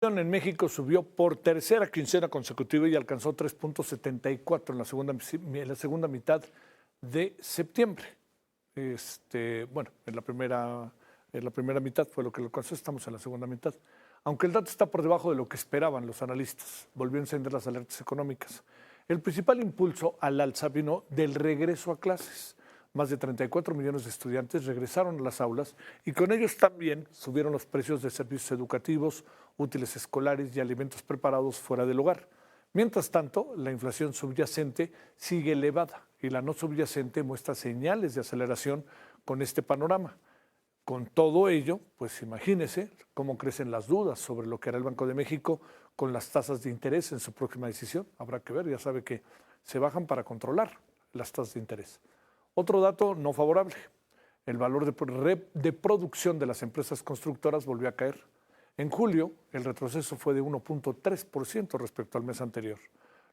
En México subió por tercera quincena consecutiva y alcanzó 3.74 en la segunda mitad de septiembre. Bueno, en la primera mitad fue lo que lo alcanzó, estamos en la segunda mitad. Aunque el dato está por debajo de lo que esperaban los analistas, volvió a encender las alertas económicas. El principal impulso al alza vino del regreso a clases. Más de 34 millones de estudiantes regresaron a las aulas y con ellos también subieron los precios de servicios educativos, útiles escolares y alimentos preparados fuera del hogar. Mientras tanto, la inflación subyacente sigue elevada y la no subyacente muestra señales de aceleración con este panorama. Con todo ello, pues imagínese cómo crecen las dudas sobre lo que hará el Banco de México con las tasas de interés en su próxima decisión. Habrá que ver, ya sabe que se bajan para controlar las tasas de interés. Otro dato no favorable, el valor de producción de las empresas constructoras volvió a caer. En julio, el retroceso fue de 1.3% respecto al mes anterior,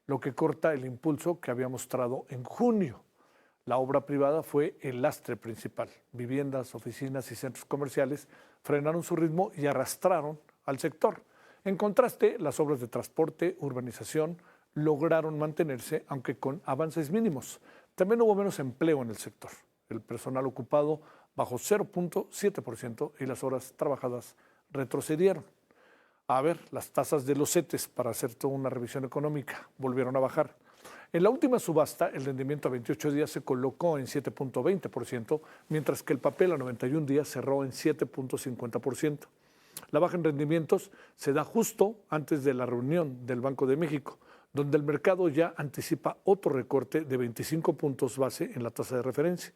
lo que corta el impulso que había mostrado en junio. La obra privada fue el lastre principal. Viviendas, oficinas y centros comerciales frenaron su ritmo y arrastraron al sector. En contraste, las obras de transporte, urbanización, lograron mantenerse, aunque con avances mínimos. También hubo menos empleo en el sector. El personal ocupado bajó 0.7% y las horas trabajadas retrocedieron. A ver, las tasas de los CETES, para hacer toda una revisión económica, volvieron a bajar. En la última subasta, el rendimiento a 28 días se colocó en 7.20%, mientras que el papel a 91 días cerró en 7.50%. La baja en rendimientos se da justo antes de la reunión del Banco de México, donde el mercado ya anticipa otro recorte de 25 puntos base en la tasa de referencia.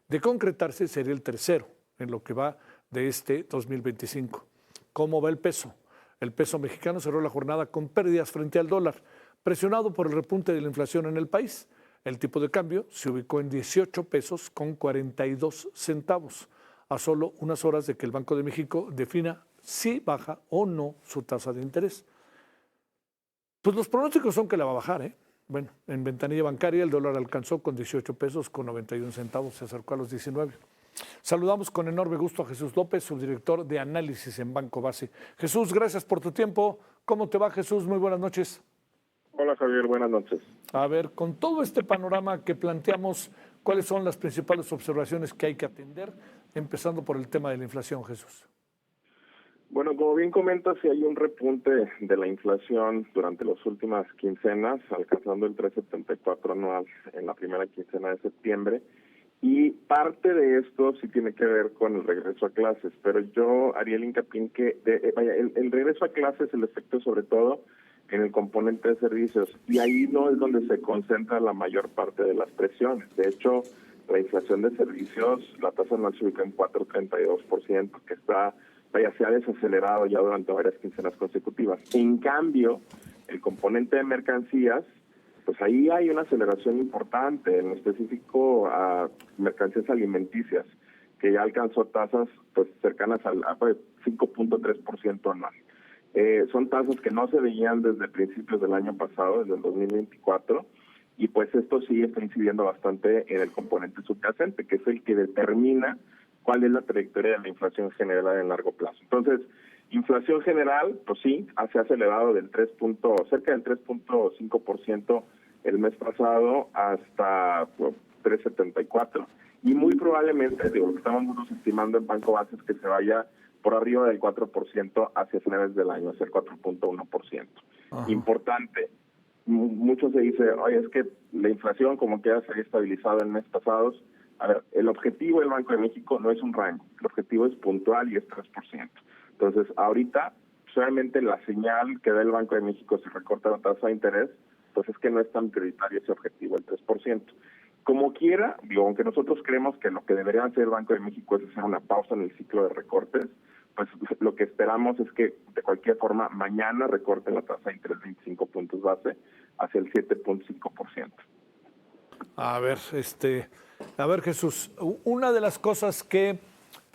De concretarse, sería el tercero en lo que va de este 2025. ¿Cómo va el peso? El peso mexicano cerró la jornada con pérdidas frente al dólar, presionado por el repunte de la inflación en el país. El tipo de cambio se ubicó en 18 pesos con 42 centavos, a solo unas horas de que el Banco de México defina si baja o no su tasa de interés. Pues los pronósticos son que la va a bajar, ¿eh? Bueno, en ventanilla bancaria el dólar alcanzó con 18 pesos con 91 centavos, se acercó a los 19. Saludamos con enorme gusto a Jesús López, subdirector de análisis en Banco Base. Jesús, gracias por tu tiempo. ¿Cómo te va, Jesús? Muy buenas noches. Hola, Javier, buenas noches. A ver, con todo este panorama que planteamos, ¿cuáles son las principales observaciones que hay que atender? Empezando por el tema de la inflación, Jesús. Bueno, como bien comentas, sí hay un repunte de la inflación durante las últimas quincenas, alcanzando el 3.74 anual en la primera quincena de septiembre. Y parte de esto sí tiene que ver con el regreso a clases, pero yo haría el hincapié en que el regreso a clases, el efecto sobre todo en el componente de servicios, y ahí no es donde se concentra la mayor parte de las presiones. De hecho, la inflación de servicios, la tasa anual se ubica en 4.32%, que se ha desacelerado ya durante varias quincenas consecutivas. En cambio, el componente de mercancías, pues ahí hay una aceleración importante, en específico a mercancías alimenticias, que ya alcanzó tasas pues cercanas al 5.3% anual. Son tasas que no se veían desde principios del año pasado, desde el 2024, y pues esto sí está incidiendo bastante en el componente subyacente, que es el que determina cuál es la trayectoria de la inflación general en largo plazo. Entonces, inflación general, pues sí, se ha acelerado cerca del 3.5% el mes pasado hasta 3.74%, y muy probablemente, lo que estamos nosotros estimando en Banco Base es que se vaya por arriba del 4% hacia finales del año, hacia el 4.1%. Importante, mucho se dice, oye, es que la inflación como que ya se había estabilizado en meses pasados. A ver, el objetivo del Banco de México no es un rango, el objetivo es puntual y es 3%. Entonces, ahorita, solamente la señal que da el Banco de México si recorta la tasa de interés, pues es que no es tan prioritario ese objetivo, el 3%. Como quiera, aunque nosotros creemos que lo que debería hacer el Banco de México es hacer una pausa en el ciclo de recortes, pues lo que esperamos es que de cualquier forma mañana recorte la tasa de interés 25 puntos base hacia el 7.5%. A ver, Jesús, una de las cosas que,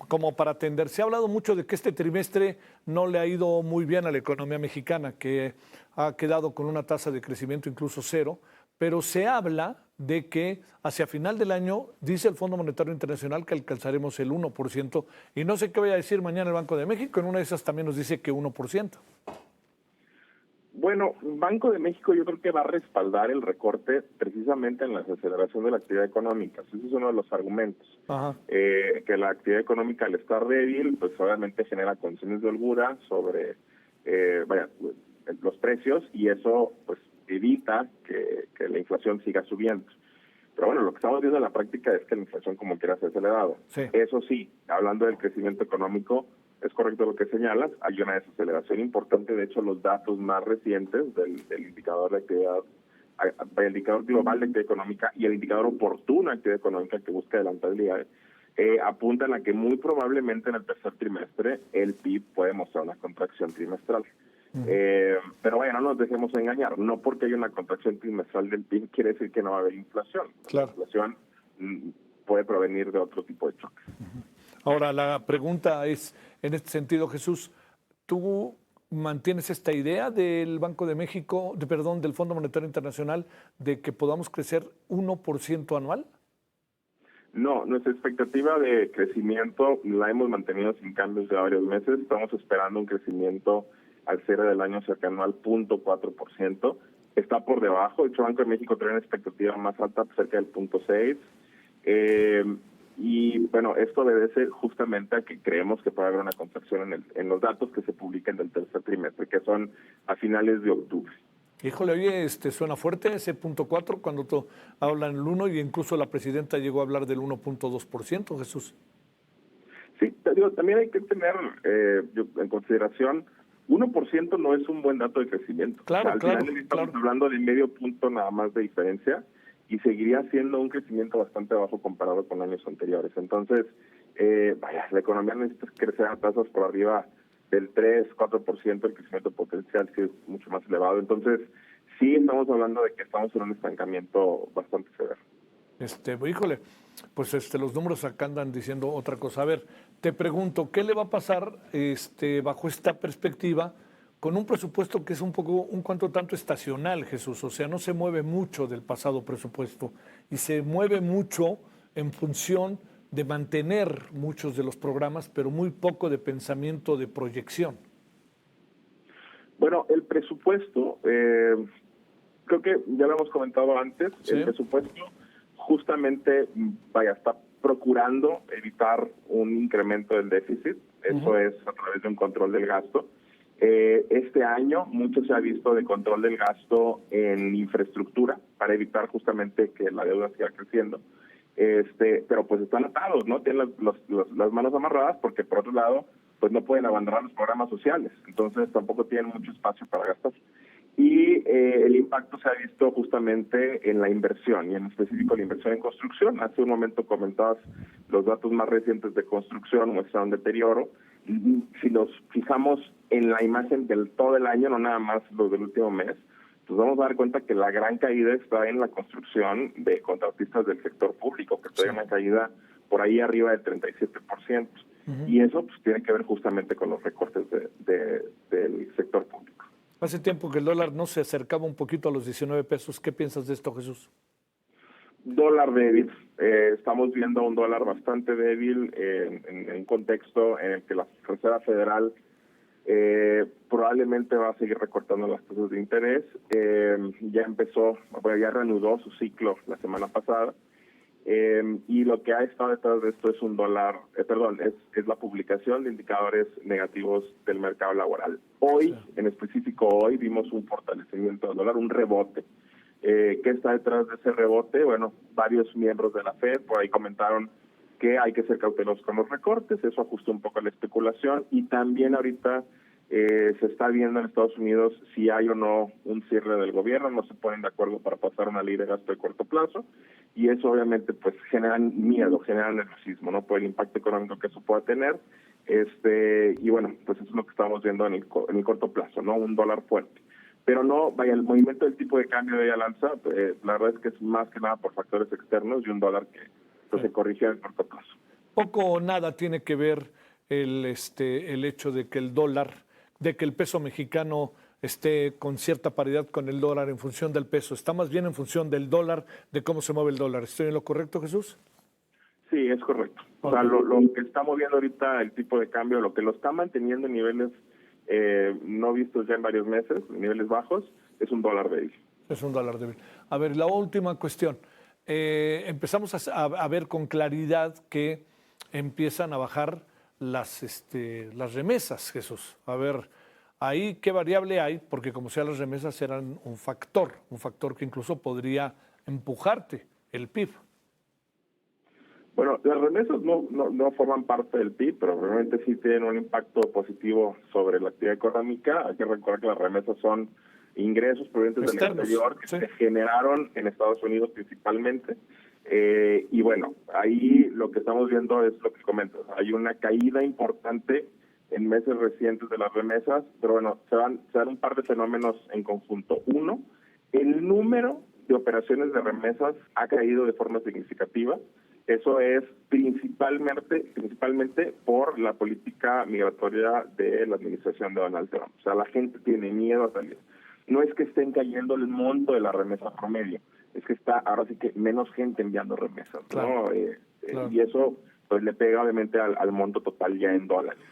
como para atender, se ha hablado mucho de que este trimestre no le ha ido muy bien a la economía mexicana, que ha quedado con una tasa de crecimiento incluso cero, pero se habla de que hacia final del año, dice el Fondo Monetario Internacional, que alcanzaremos el 1%, y no sé qué vaya a decir mañana el Banco de México, en una de esas también nos dice que 1%. Bueno, Banco de México yo creo que va a respaldar el recorte precisamente en la desaceleración de la actividad económica. Ese es uno de los argumentos. Ajá. Que la actividad económica al estar débil, pues obviamente genera condiciones de holgura sobre los precios y eso pues evita que la inflación siga subiendo. Pero bueno, lo que estamos viendo en la práctica es que la inflación como quiera se ha acelerado. Sí. Eso sí, hablando del crecimiento económico, es correcto lo que señalas, hay una desaceleración importante. De hecho, los datos más recientes del indicador de actividad, el indicador global de actividad económica y el indicador oportuno de actividad económica que busca adelantar el día, apuntan a que muy probablemente en el tercer trimestre el PIB puede mostrar una contracción trimestral. Pero bueno, no nos dejemos engañar, no porque haya una contracción trimestral del PIB quiere decir que no va a haber inflación. Claro. La inflación puede provenir de otro tipo de choques. Ahora, la pregunta es, en este sentido, Jesús, ¿tú mantienes esta idea del Banco de México, del Fondo Monetario Internacional, de que podamos crecer 1% anual? No, nuestra expectativa de crecimiento la hemos mantenido sin cambios de varios meses. Estamos esperando un crecimiento al cierre del año cercano al 0.4%. Está por debajo. De hecho, Banco de México tiene una expectativa más alta, cerca del 0.6%. Y bueno, esto obedece justamente a que creemos que puede haber una contracción en los datos que se publican del tercer trimestre, que son a finales de octubre. Híjole, oye, suena fuerte ese 0.4 cuando hablan el 1 y incluso la presidenta llegó a hablar del 1.2%, Jesús. Sí, te digo, también hay que tener en consideración, 1% no es un buen dato de crecimiento. Claro, al final estamos hablando de medio punto nada más de diferencia y seguiría siendo un crecimiento bastante bajo comparado con años anteriores. Entonces, la economía necesita crecer a tasas por arriba del 3-4%, el crecimiento potencial sí es mucho más elevado. Entonces, sí estamos hablando de que estamos en un estancamiento bastante severo. Híjole, pues los números acá andan diciendo otra cosa. A ver, te pregunto, ¿qué le va a pasar bajo esta perspectiva con un presupuesto que es un cuanto tanto estacional, Jesús? O sea, no se mueve mucho del pasado presupuesto y se mueve mucho en función de mantener muchos de los programas, pero muy poco de pensamiento de proyección. Bueno, el presupuesto, creo que ya lo hemos comentado antes, ¿sí? El presupuesto justamente está procurando evitar un incremento del déficit, eso es a través de un control del gasto. Este año mucho se ha visto de control del gasto en infraestructura para evitar justamente que la deuda siga creciendo. Pero pues están atados, ¿no? Tienen las manos amarradas porque por otro lado pues no pueden abandonar los programas sociales, entonces tampoco tienen mucho espacio para gastar. Y el impacto se ha visto justamente en la inversión, y en específico la inversión en construcción. Hace un momento comentabas los datos más recientes de construcción muestran un deterioro. Si nos fijamos en la imagen del todo el año, no nada más los del último mes, pues vamos a dar cuenta que la gran caída está en la construcción de contratistas del sector público, que trae una caída por ahí arriba del 37%. Y eso pues tiene que ver justamente con los recortes del sector público. Hace tiempo que el dólar no se acercaba un poquito a los 19 pesos. ¿Qué piensas de esto, Jesús? Dólar débil. Estamos viendo un dólar bastante débil en un contexto en el que la Reserva Federal probablemente va a seguir recortando las tasas de interés. Ya reanudó su ciclo la semana pasada. Y lo que ha estado detrás de esto es es la publicación de indicadores negativos del mercado laboral. Hoy, en específico hoy, vimos un fortalecimiento del dólar, un rebote. ¿Qué está detrás de ese rebote? Bueno, varios miembros de la FED por ahí comentaron que hay que ser cautelosos con los recortes, eso ajustó un poco la especulación, y también ahorita se está viendo en Estados Unidos si hay o no un cierre del gobierno, no se ponen de acuerdo para pasar una ley de gasto de corto plazo, y eso obviamente pues genera miedo, genera nerviosismo, ¿no? Por el impacto económico que eso pueda tener, y bueno, pues eso es lo que estamos viendo en el corto plazo, ¿no? Un dólar fuerte. Pero no, el movimiento del tipo de cambio de al alza, la verdad es que es más que nada por factores externos y un dólar que pues, se corrige en el corto plazo. Poco o nada tiene que ver el hecho de que el peso mexicano esté con cierta paridad con el dólar en función del peso. Está más bien en función del dólar, de cómo se mueve el dólar. ¿Estoy en lo correcto, Jesús? Sí, es correcto. Okay. O sea, lo que está moviendo ahorita el tipo de cambio, lo que lo está manteniendo en niveles no vistos ya en varios meses, niveles bajos, es un dólar débil. Es un dólar débil. A ver, la última cuestión. Empezamos a ver con claridad que empiezan a bajar las remesas, Jesús. A ver, ahí qué variable hay, porque como sea las remesas eran un factor que incluso podría empujarte el PIB. Bueno, las remesas no forman parte del PIB, pero realmente sí tienen un impacto positivo sobre la actividad económica. Hay que recordar que las remesas son ingresos provenientes del exterior que se generaron en Estados Unidos principalmente. Y bueno, ahí lo que estamos viendo es lo que comentas. Hay una caída importante en meses recientes de las remesas, pero bueno, se dan un par de fenómenos en conjunto. Uno, el número de operaciones de remesas ha caído de forma significativa. Eso es principalmente por la política migratoria de la administración de Donald Trump. O sea, la gente tiene miedo a salir. No es que estén cayendo el monto de la remesa promedio, es que está ahora sí que menos gente enviando remesas, ¿no? Claro. Claro. Y eso pues le pega obviamente al monto total ya en dólares.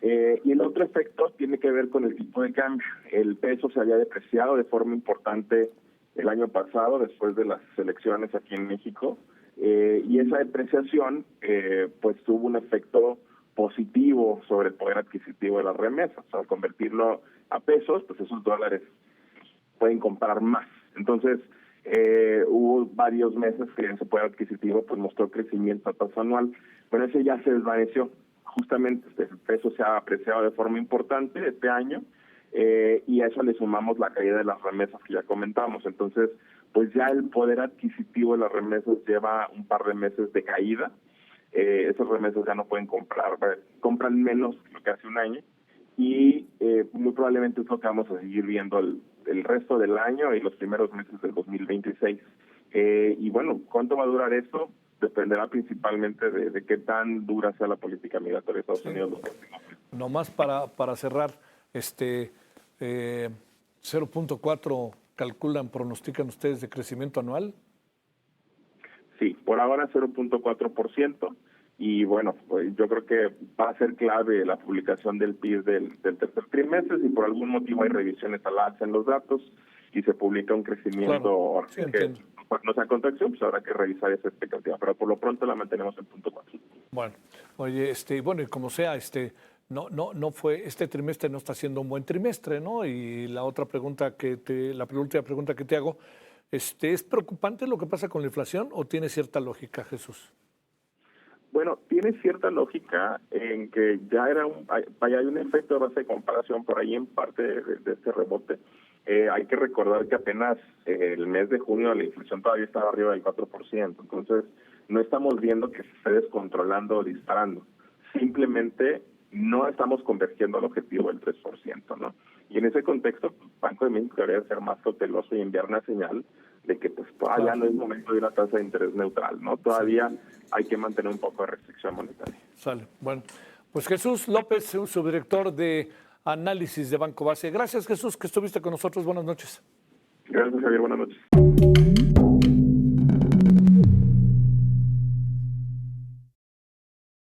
Y el otro efecto tiene que ver con el tipo de cambio. El peso se había depreciado de forma importante el año pasado, después de las elecciones aquí en México, y esa depreciación pues tuvo un efecto positivo sobre el poder adquisitivo de las remesas. Al convertirlo a pesos, pues esos dólares pueden comprar más. Entonces, hubo varios meses que ese poder adquisitivo pues mostró crecimiento a tasa anual, pero ese ya se desvaneció. Justamente el peso se ha apreciado de forma importante este año, y a eso le sumamos la caída de las remesas que ya comentamos. Entonces, pues ya el poder adquisitivo de las remesas lleva un par de meses de caída. Esas remesas ya no pueden comprar, compran menos que hace un año, y muy probablemente es lo que vamos a seguir viendo el resto del año y los primeros meses del 2026. Y bueno, ¿cuánto va a durar esto? Dependerá principalmente de qué tan dura sea la política migratoria de Estados Unidos. Nomás para cerrar, 0.4 calculan, pronostican ustedes de crecimiento anual. Sí, por ahora 0.4%. Y bueno, pues yo creo que va a ser clave la publicación del PIB del tercer trimestre. Si por algún motivo hay revisiones al alza en los datos y se publica un crecimiento, claro, sí, que no sea contracción, pues habrá que revisar esa expectativa. Pero por lo pronto la mantenemos en 0.4. Bueno, oye, bueno, y como sea, no fue, este trimestre no está siendo un buen trimestre, ¿no? Y la otra pregunta la penúltima pregunta que te hago, ¿es preocupante lo que pasa con la inflación o tiene cierta lógica, Jesús? Bueno, tiene cierta lógica en que ya hay un efecto de base de comparación por ahí en parte de este rebote. Hay que recordar que apenas el mes de junio la inflación todavía estaba arriba del 4%. Entonces, no estamos viendo que se esté descontrolando o disparando. Simplemente no estamos convergiendo al objetivo del 3%, ¿no? Y en ese contexto, el Banco de México debería ser más cauteloso y enviar una señal de que pues todavía no es momento de una tasa de interés neutral, ¿no? Todavía hay que mantener un poco de restricción monetaria. Sale. Bueno, pues Jesús López, subdirector de análisis de Banco Base. Gracias, Jesús, que estuviste con nosotros. Buenas noches. Gracias, Javier. Buenas noches.